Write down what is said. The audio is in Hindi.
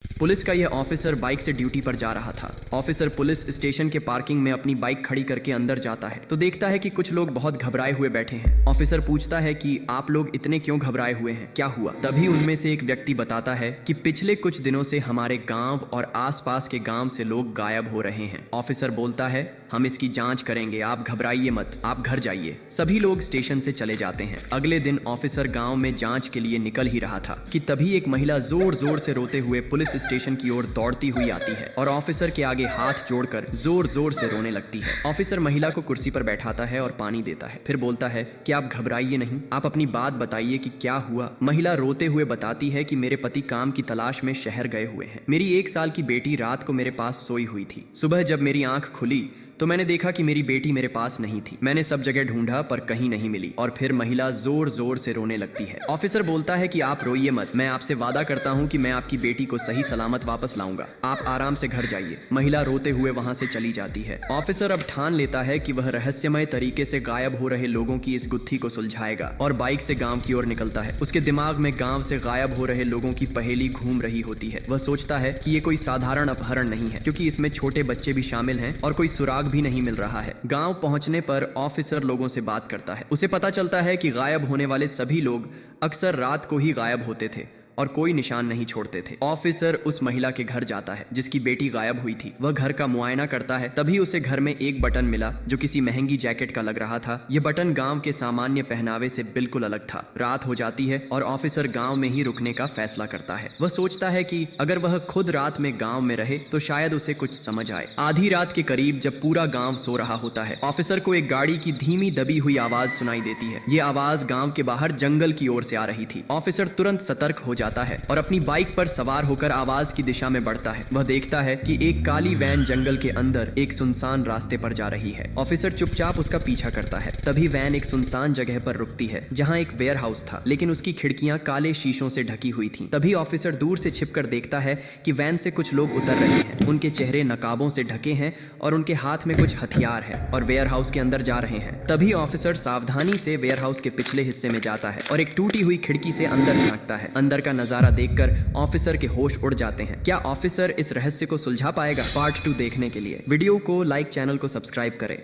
पुलिस का यह ऑफिसर बाइक से ड्यूटी पर जा रहा था। ऑफिसर पुलिस स्टेशन के पार्किंग में अपनी बाइक खड़ी करके अंदर जाता है तो देखता है कि कुछ लोग बहुत घबराए हुए बैठे हैं। ऑफिसर पूछता है कि आप लोग इतने क्यों घबराए हुए हैं, क्या हुआ? तभी उनमें से एक व्यक्ति बताता है कि पिछले कुछ दिनों से हमारे गांव और आसपास के गांव से लोग गायब हो रहे हैं। ऑफिसर बोलता है, हम इसकी जांच करेंगे, आप घबराइए मत, आप घर जाइए। सभी लोग स्टेशन से चले जाते हैं। अगले दिन ऑफिसर गांव में जांच के लिए निकल ही रहा था कि तभी एक महिला जोर जोर से रोते हुए पुलिस स्टेशन की ओर दौड़ती हुई आती है और ऑफिसर के आगे हाथ जोड़कर जोर जोर से रोने लगती है। ऑफिसर महिला को कुर्सी पर बैठाता है और पानी देता है, फिर बोलता है कि आप घबराइए नहीं, आप अपनी बात बताइए कि क्या हुआ। महिला रोते हुए बताती है कि मेरे पति काम की तलाश में शहर गए हुए हैं। मेरी 1 साल की बेटी रात को मेरे पास सोई हुई थी। सुबह जब मेरी आंख खुली तो मैंने देखा कि मेरी बेटी मेरे पास नहीं थी। मैंने सब जगह ढूंढा पर कहीं नहीं मिली। और फिर महिला जोर जोर से रोने लगती है। ऑफिसर बोलता है कि आप रोइए मत, मैं आपसे वादा करता हूं कि मैं आपकी बेटी को सही सलामत वापस लाऊंगा, आप आराम से घर जाइए। महिला रोते हुए वहां से चली जाती है। ऑफिसर अब ठान लेता है कि वह रहस्यमय तरीके से गायब हो रहे लोगों की इस गुत्थी को सुलझाएगा और बाइक से गांव की ओर निकलता है। उसके दिमाग में गांव से गायब हो रहे लोगों की पहेली घूम रही होती है। वह सोचता है कि ये कोई साधारण अपहरण नहीं है, क्योंकि इसमें छोटे बच्चे भी शामिल हैं और कोई सुराग भी नहीं मिल रहा है। गांव पहुंचने पर ऑफिसर लोगों से बात करता है। उसे पता चलता है कि गायब होने वाले सभी लोग अक्सर रात को ही गायब होते थे और कोई निशान नहीं छोड़ते थे। ऑफिसर उस महिला के घर जाता है जिसकी बेटी गायब हुई थी। वह घर का मुआयना करता है, तभी उसे घर में एक बटन मिला जो किसी महंगी जैकेट का लग रहा था। यह बटन गांव के सामान्य पहनावे से बिल्कुल अलग था। रात हो जाती है और ऑफिसर गांव में ही रुकने का फैसला करता है। वह सोचता है कि अगर वह खुद रात में गांव में रहे तो शायद उसे कुछ समझ आए। आधी रात के करीब जब पूरा गांव सो रहा होता है, ऑफिसर को एक गाड़ी की धीमी दबी हुई आवाज सुनाई देती है। ये आवाज गांव के बाहर जंगल की ओर से आ रही थी। ऑफिसर तुरंत सतर्क हो जाता है और अपनी बाइक पर सवार होकर आवाज की दिशा में बढ़ता है। वह देखता है कि एक काली वैन जंगल के अंदर एक सुनसान रास्ते पर जा रही है। ऑफिसर चुपचाप उसका पीछा करता है। तभी वैन एक सुनसान जगह पर रुकती है जहां एक वेयर हाउस था, लेकिन उसकी खिड़कियां काले शीशों से ढकी हुई थीं। तभी ऑफिसर दूर से छिपकर देखता है कि वैन से कुछ लोग उतर रहे हैं। उनके चेहरे नकाबों से ढके हैं और उनके हाथ में कुछ हथियार है और वेयर हाउस के अंदर जा रहे हैं। तभी ऑफिसर सावधानी से वेयर हाउस के पिछले हिस्से में जाता है और एक टूटी हुई खिड़की से अंदर झांकता है। अंदर का नजारा देखकर ऑफिसर के होश उड़ जाते हैं। क्या ऑफिसर इस रहस्य को सुलझा पाएगा? पार्ट 2 देखने के लिए वीडियो को लाइक, चैनल को सब्सक्राइब करें।